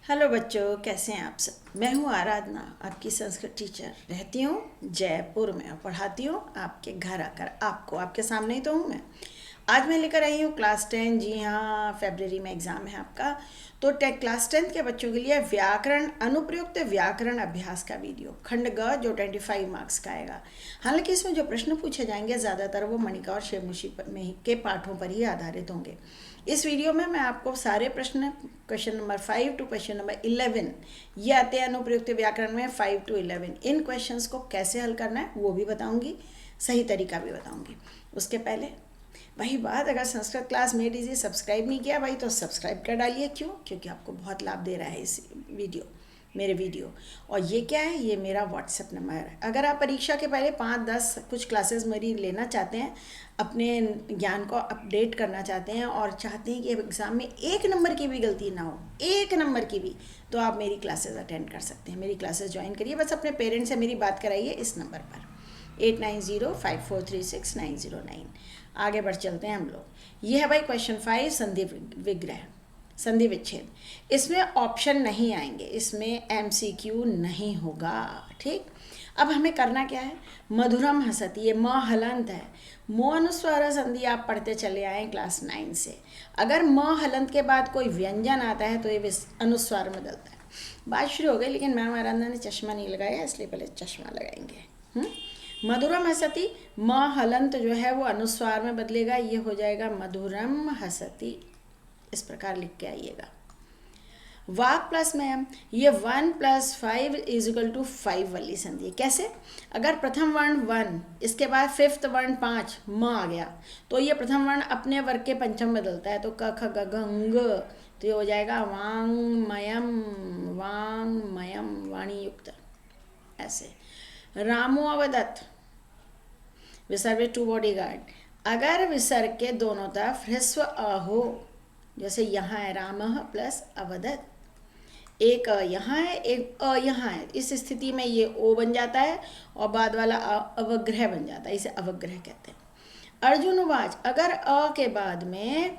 Hello बच्चों, कैसे हैं आप सब। मैं हूं आराधना, आपकी संस्कृत टीचर। रहती हूं जयपुर में और पढ़ाती हूं आपके घर आकर। आपको आपके सामने ही तो हूं मैं। आज मैं लेकर आई हूं क्लास 10। जी हाँ, फरवरी में एग्ज़ाम है आपका। तो क्लास 10 के बच्चों के लिए व्याकरण, अनुप्रयुक्त व्याकरण अभ्यास का वीडियो खंड ग, जो 25 मार्क्स का आएगा। हालांकि इसमें जो प्रश्न पूछे जाएंगे ज़्यादातर वो मणिका और शिवमुषि के पाठों पर ही आधारित होंगे। इस वीडियो में मैं आपको सारे प्रश्न, question number 5 to question number 11, ये आते हैं अनुप्रयुक्त व्याकरण में 5 टू 11, इन क्वेश्चंस को कैसे हल करना है वो भी बताऊंगी, सही तरीका भी बताऊंगी। उसके पहले वही बात, अगर Sanskrit class made easy subscribe नहीं किया भाई तो सब्सक्राइब कर डालिए। क्यों? क्योंकि आपको बहुत लाभ दे रहा है इस वीडियो, मेरे वीडियो। और ये क्या है? ये मेरा व्हाट्सएप नंबर है। अगर आप परीक्षा के पहले 5-10 कुछ क्लासेस मेरी लेना चाहते हैं, अपने ज्ञान को अपडेट करना चाहते हैं और चाहते हैं कि एग्ज़ाम में 1 नंबर की भी गलती ना हो, 1 नंबर की भी, तो आप मेरी क्लासेस अटेंड कर सकते हैं। मेरी क्लासेस ज्वाइन करिए। बस अपने पेरेंट्स से मेरी बात कराइए इस नंबर पर 8905436909। आगे बढ़ चलते हैं हम लोग। ये है भाई क्वेश्चन 5, संधि विग्रह, संधि विच्छेद। इसमें ऑप्शन नहीं आएंगे, इसमें MCQ नहीं होगा। ठीक, अब हमें करना क्या है? मधुरम हसती, ये म हलंत है। मो अनुस्वार संधि आप पढ़ते चले आए क्लास 9 से। अगर म हलंत के बाद कोई व्यंजन आता है तो ये अनुस्वार में बदलता है। बात शुरू हो गई, लेकिन मैम आराधना ने चश्मा नहीं लगाया, इसलिए पहले चश्मा लगाएंगे। मधुरम हसती, म हलंत जो है वो अनुस्वार में बदलेगा, ये हो जाएगा मधुरम हसती। इस प्रकार लिख के आइएगा। वाक प्लस में ये 1 + 5 = 5 वाली संधि। कैसे? अगर प्रथम वर्ण 1, इसके बाद 5th वर्ण 5 म आ गया, तो ये प्रथम वर्ण अपने वर्ग के पंचम बदलता है, तो क ख ग घ ङ, तो ये हो जाएगा वांगमयम, वांगमयम, वाणी युक्त। ऐसे रामो अवदत्त, विसर्ग में 2 बॉडीगार्ड। अगर विसर्ग के दोनों तरफ ह्रस्व अ हो, जैसे यहाँ है रामः प्लस अवदत्त, एक अ यहाँ है, एक अ यहाँ है, इस स्थिति में ये ओ बन जाता है और बाद वाला अवग्रह बन जाता है, इसे अवग्रह कहते हैं। अर्जुन उवाच, अगर अ के बाद में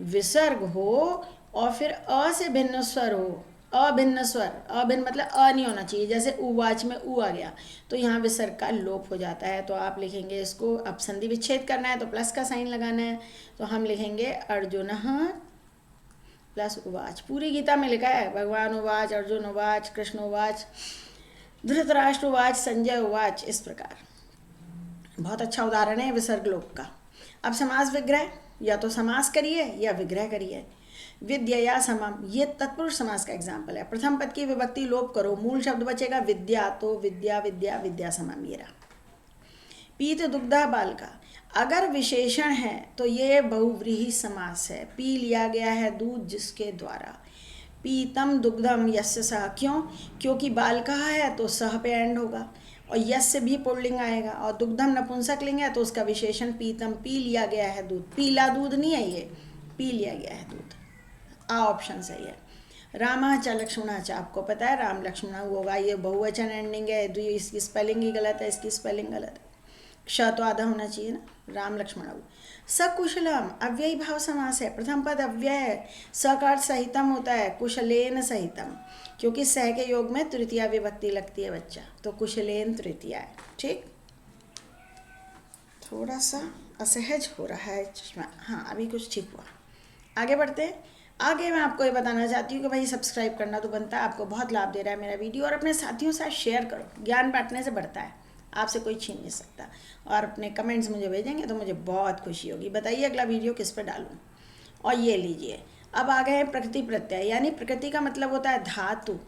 विसर्ग हो और फिर अ से भिन्न स्वर हो, अभिन्न स्वर, अभिन्न मतलब अ नहीं होना चाहिए, जैसे उवाच में उ आ गया, तो यहाँ विसर्ग का लोप हो जाता है। तो आप लिखेंगे इसको, अब संधि विच्छेद करना है तो प्लस का साइन लगाना है, तो हम लिखेंगे अर्जुनः प्लस उवाच। पूरी गीता में लिखा है, भगवान उवाच, अर्जुन उवाच, कृष्ण उवाच, धृतराष्ट्र उवाच, संजय उवाच, इस प्रकार। बहुत अच्छा उदाहरण है विसर्ग लोप का। अब समास विग्रह, या तो समास करिए या विग्रह करिए। विद्या या समम, ये तत्पुरुष समास का एग्जाम्पल है। प्रथम पद की विभक्ति लोप करो, मूल शब्द बचेगा विद्या, तो विद्या विद्या विद्या समम, ये रहा। पीत दुग्धा बालका, अगर विशेषण है तो ये बहुव्रीहि समास है। पी लिया गया है दूध जिसके द्वारा। पीतम दुग्धम यस्य सह, क्यों? क्योंकि बालका है तो सह पे एंड होगा, और यस्य भी पुल्लिंग आएगा, और दुग्धम नपुंसक लिंग है तो उसका विशेषण पीतम, पी लिया गया है दूध। पीला दूध नहीं है ये, पी लिया गया है दूध। आ ऑप्शन सही है। रामा च लक्ष्मणा च, आपको पता है राम लक्ष्मणा होगा, ये बहुवचन एंडिंग है, तो इसकी स्पेलिंग ही गलत है, इसकी स्पेलिंग गलत है। क्ष तो आधा होना चाहिए ना, राम लक्ष्मण। सकुशलम अव्ययी भाव समास है, प्रथम पद अव्यय है, स का अर्थ सहितम होता है, कुशलेन सहितम, क्योंकि सह के योग में तृतीया विभक्ति लगती है बच्चा, तो कुशलेन तृतीया है। ठीक, थोड़ा सा असहज हो रहा है चश्मा, हाँ अभी कुछ ठीक हुआ। आगे बढ़ते हैं। आगे मैं आपको ये बताना चाहती हूँ कि भाई सब्सक्राइब करना तो बनता है, आपको बहुत लाभ दे रहा है मेरा वीडियो, और अपने साथियों से शेयर करो, ज्ञान बांटने से बढ़ता है, आपसे कोई छीन नहीं सकता। और अपने कमेंट्स मुझे भेजेंगे तो मुझे बहुत खुशी होगी। बताइए अगला वीडियो किस पर डालूं। और ये लीजिए, अब आ गए हैं प्रकृति प्रत्यय, यानी प्रकृति का मतलब होता है धातु,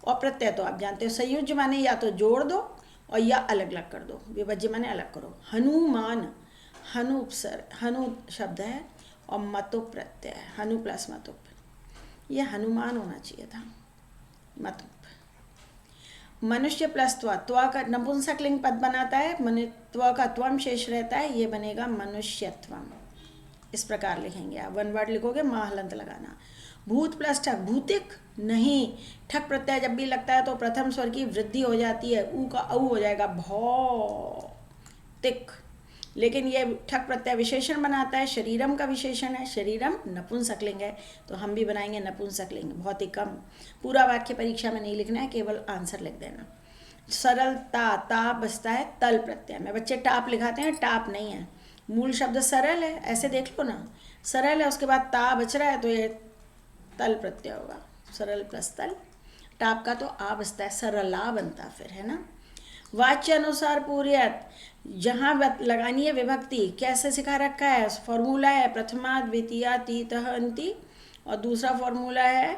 और प्रत्यय तो आप जानते हो संयुज्य माने या तो जोड़ दो और या अलग अलग कर दो, विभज्य माने अलग करो। हनुमान, हनु उपसर्ग, हनु शब्द है, और मतु प्रत्यय, हनु प्लस मतुप, ये हनुमान होना चाहिए था, मतुप। मनुष्य प्लस त्वा, त्वा का नपुंसक लिंग पद बनाता है, त्वा का त्वम शेष रहता है, ये बनेगा मनुष्यत्वम। इस प्रकार लिखेंगे आप, वन वर्ड लिखोगे महलंत लगाना। भूत प्लस ठक, भूतिक नहीं, ठक प्रत्यय जब भी लगता है तो प्रथम स्वर की वृद्धि हो जाती है, ऊ का औ हो जाएगा, भौतिक। लेकिन ये ठक प्रत्यय विशेषण बनाता है, शरीरम का विशेषण है, शरीरम नपुंसकलिंग है, तो हम भी बनाएंगे नपुंसकलिंग। बहुत ही कम, पूरा वाक्य परीक्षा में नहीं लिखना है, केवल आंसर लिख देना। सरलता, ता बसता है तल प्रत्यय में। बच्चे टाप लिखाते हैं, टाप नहीं है, मूल शब्द सरल है, ऐसे देख लो ना, सरल है, उसके बाद ता बच रहा है तो ये तल प्रत्यय होगा, सरल प्लस तल। टाप का तो आ बसता है, सरला बनता फिर, है ना। वाच्य अनुसार पूर्यत, जहाँ लगानी है विभक्ति, कैसे सिखा रखा है, फॉर्मूला है प्रथमा द्वितीया तीतः अंति, और दूसरा फॉर्मूला है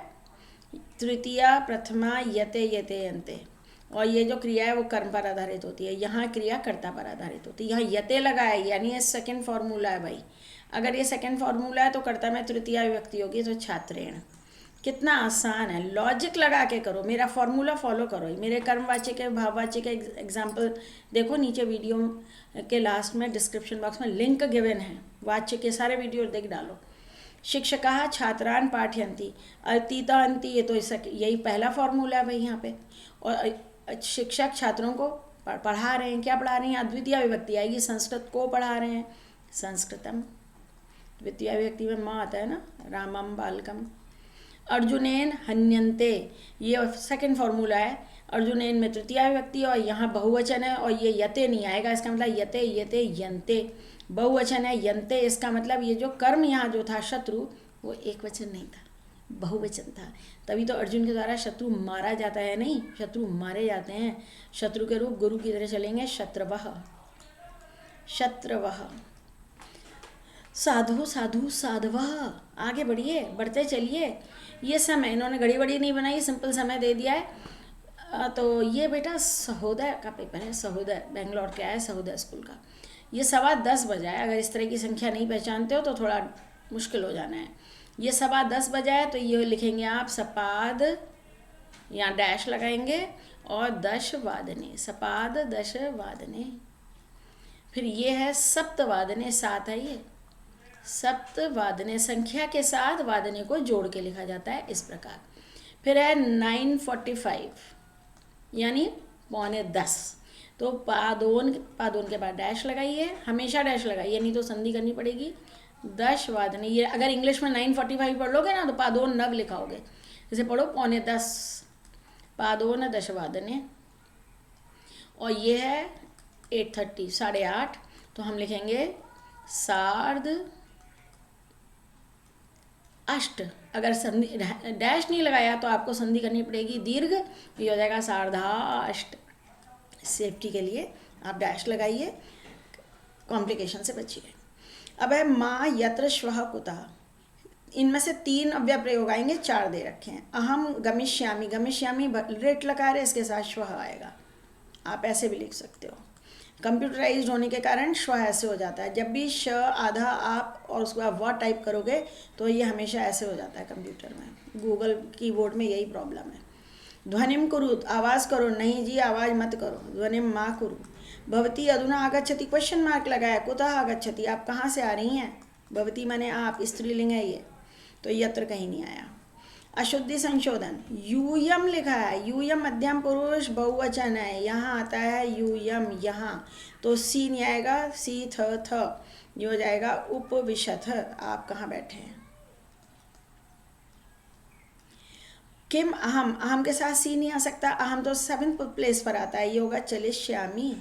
तृतीया प्रथमा यते यते अंते। और ये जो क्रिया है वो कर्म पर आधारित होती है, यहाँ क्रिया कर्ता पर आधारित होती है। यहाँ यते लगा है यानी ये सेकेंड फॉर्मूला है भाई। अगर ये सेकेंड फॉर्मूला है तो कर्ता में तृतीया विभक्ति होगी, तो छात्रेण। कितना आसान है, लॉजिक लगा के करो, मेरा फॉर्मूला फॉलो करो। मेरे कर्मवाच्य के भाववाच्य के एग्जाम्पल देखो, नीचे वीडियो के लास्ट में डिस्क्रिप्शन बॉक्स में लिंक गिवन है, वाच्य के सारे वीडियो देख डालो। शिक्षकः छात्रान पाठयन्ति, अतीता अंति, ये तो यही पहला फॉर्मूला है भाई यहाँ पे। और शिक्षक छात्रों को पढ़ा रहे हैं, क्या पढ़ा रहे हैं, अद्वितीय विभक्ति आएगी, संस्कृत को पढ़ा रहे हैं, संस्कृतम। द्वितीय विभक्ति में माँ आता है ना, रामम बालकम। अर्जुनेन हन्यन्ते, ये सेकंड फॉर्मूला है, अर्जुनेन में तृतीय विभक्ति और यहाँ बहुवचन है, और ये यते नहीं आएगा, इसका मतलब यते यते यन्ते, बहुवचन है यन्ते, इसका मतलब ये जो कर्म यहाँ जो था शत्रु, वो एक वचन नहीं था, बहुवचन था। तभी तो अर्जुन के द्वारा शत्रु मारा जाता है, नहीं, शत्रु मारे जाते हैं। शत्रु के रूप गुरु की तरह चलेंगे, शत्रवः, शत्रवः। साधु साधु साधवः, आगे बढ़िए, बढ़ते चलिए। ये समय इन्होंने घड़ी बड़ी नहीं बनाई, सिंपल समय दे दिया है। तो ये बेटा सहोदय का पेपर है, सहोदय बेंगलोर के आया, सहोदय स्कूल का। ये 10:15 बजा है, अगर इस तरह की संख्या नहीं पहचानते हो तो थोड़ा मुश्किल हो जाना है। ये 10:15 बजा है, तो ये लिखेंगे आप सपाद, यहाँ डैश लगाएंगे, और 10 वादने, सपाद 10 वादने। फिर ये है सप्तवादने, 7 है ये, सप्तवादने, संख्या के साथ वादने को जोड़ के लिखा जाता है इस प्रकार। फिर है 9:45 यानी 9:45, तो पादोन के बाद डैश लगाइए, हमेशा डैश लगाइए, नहीं तो संधि करनी पड़ेगी। 10 वादने, ये अगर इंग्लिश में 9:45 पढ़ लोगे ना तो पादोन नग लिखाओगे, जैसे पढ़ो 9:45, पादोन 10 वादने। और ये है 8:30, 8:30, तो हम लिखेंगे सार्ध अष्ट। अगर संधि डैश नहीं लगाया तो आपको संधि करनी पड़ेगी दीर्घ, ये हो जाएगा सार्धाष्ट। सेफ्टी के लिए आप डैश लगाइए, कॉम्प्लिकेशन से बचिए। अब है माँ यत्र श्वः कुतः, इनमें से 3 अव्यय प्रयोग आएंगे, 4 दे रखे हैं। अहम गमिष्यामि, गमिष्यामि रेट लकार है, इसके साथ श्वः आएगा, आप ऐसे भी लिख सकते हो। कंप्यूटराइज्ड होने के कारण श्व ऐसे हो जाता है, जब भी श आधा आप और उसके बाद व टाइप करोगे तो ये हमेशा ऐसे हो जाता है कंप्यूटर में, गूगल कीबोर्ड में यही प्रॉब्लम है। ध्वनिम कुरु, आवाज़ करो, नहीं जी आवाज़ मत करो, ध्वनिम मा कुरु। भवती अधुना आगच्छति, क्वेश्चन मार्क लगाया, कुतः आगच्छति, आप कहाँ से आ रही हैं, भवती माने आप, स्त्रीलिंग है ये, तो यत्र कहीं नहीं आया। अशुद्धि संशोधन, यूयम लिखा है, यूयम मध्यम पुरुष बहुवचन है, यहाँ आता है यूयम, यहाँ तो सी नहीं आएगा, सी थ, ये हो जाएगा उपविशथ, आप कहाँ बैठे हैं। किम अहम, अहम के साथ सी नहीं आ सकता, अहम तो 7th प्लेस पर आता है, ये होगा चलिष्यामि।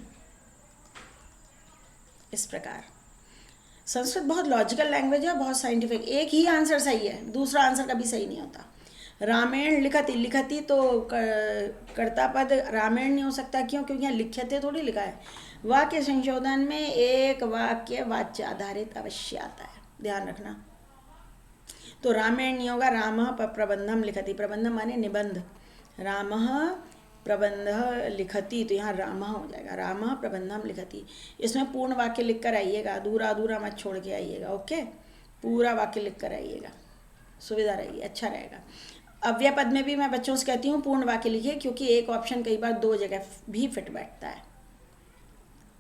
इस प्रकार संस्कृत बहुत लॉजिकल लैंग्वेज है, बहुत साइंटिफिक, एक ही आंसर सही है, दूसरा आंसर कभी सही नहीं होता। रामायण लिखती, लिखती तो कर्ता पद रामायण नहीं हो सकता, क्यों, क्योंकि यहाँ लिख्यते थोड़ी लिखा है। वाक्य संशोधन में एक वाक्य वाच्य आधारित अवश्य आता है, ध्यान रखना। तो रामायण नहीं होगा, रामः प्रबंधम लिखति, प्रबंधम माने निबंध, रामः प्रबंध लिखती, तो यहाँ रामः हो जाएगा, रामः प्रबंधम लिखति। इसमें पूर्ण वाक्य लिख कर आइएगा, अधूरा अधूरा मत छोड़ के आइएगा, ओके, पूरा वाक्य लिख कर आइएगा, सुविधा रहेगी, अच्छा रहेगा। अव्यय पद में भी मैं बच्चों से कहती हूँ पूर्ण वाक्य लिखिए, क्योंकि एक ऑप्शन कई बार 2 जगह भी फिट बैठता है,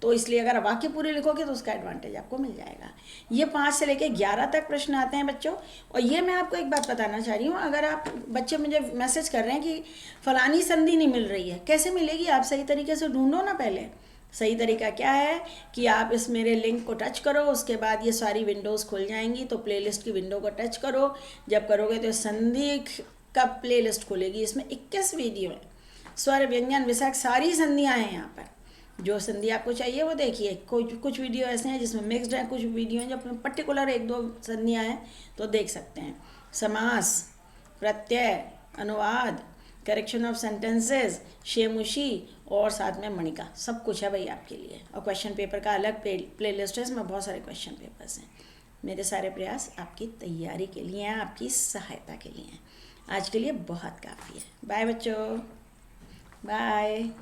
तो इसलिए अगर वाक्य पूरे लिखोगे तो उसका एडवांटेज आपको मिल जाएगा। ये 5 से लेके 11 तक प्रश्न आते हैं बच्चों। और ये मैं आपको एक बात बताना चाह रही हूँ, अगर आप बच्चे मुझे मैसेज कर रहे हैं कि फलानी संधि नहीं मिल रही है, कैसे मिलेगी, आप सही तरीके से ढूंढो ना पहले, सही तरीका क्या है कि आप इस मेरे लिंक को टच करो, उसके बाद ये सारी विंडोज़ खुल जाएंगी। तो प्लेलिस्ट की विंडो को टच करो, जब करोगे तो संधि का प्लेलिस्ट खुलेगी। इसमें 21 वीडियो है, स्वर व्यंजन विसर्ग सारी संधियाँ हैं यहाँ पर। जो संधि आपको चाहिए वो देखिए। कुछ वीडियो ऐसे हैं जिसमें मिक्सड है, कुछ वीडियो हैं जब पर्टिकुलर 1-2 संधियाँ हैं तो देख सकते हैं। समास, प्रत्यय, अनुवाद, करेक्शन ऑफ सेंटेंसेस, शेमुशी और साथ में मणिका, सब कुछ है भाई आपके लिए। और क्वेश्चन पेपर का अलग प्लेलिस्ट है, इसमें बहुत सारे क्वेश्चन पेपर्स हैं। मेरे सारे प्रयास आपकी तैयारी के लिए हैं, आपकी सहायता के लिए हैं। आज के लिए बहुत काफ़ी है। बाय बच्चों, बाय।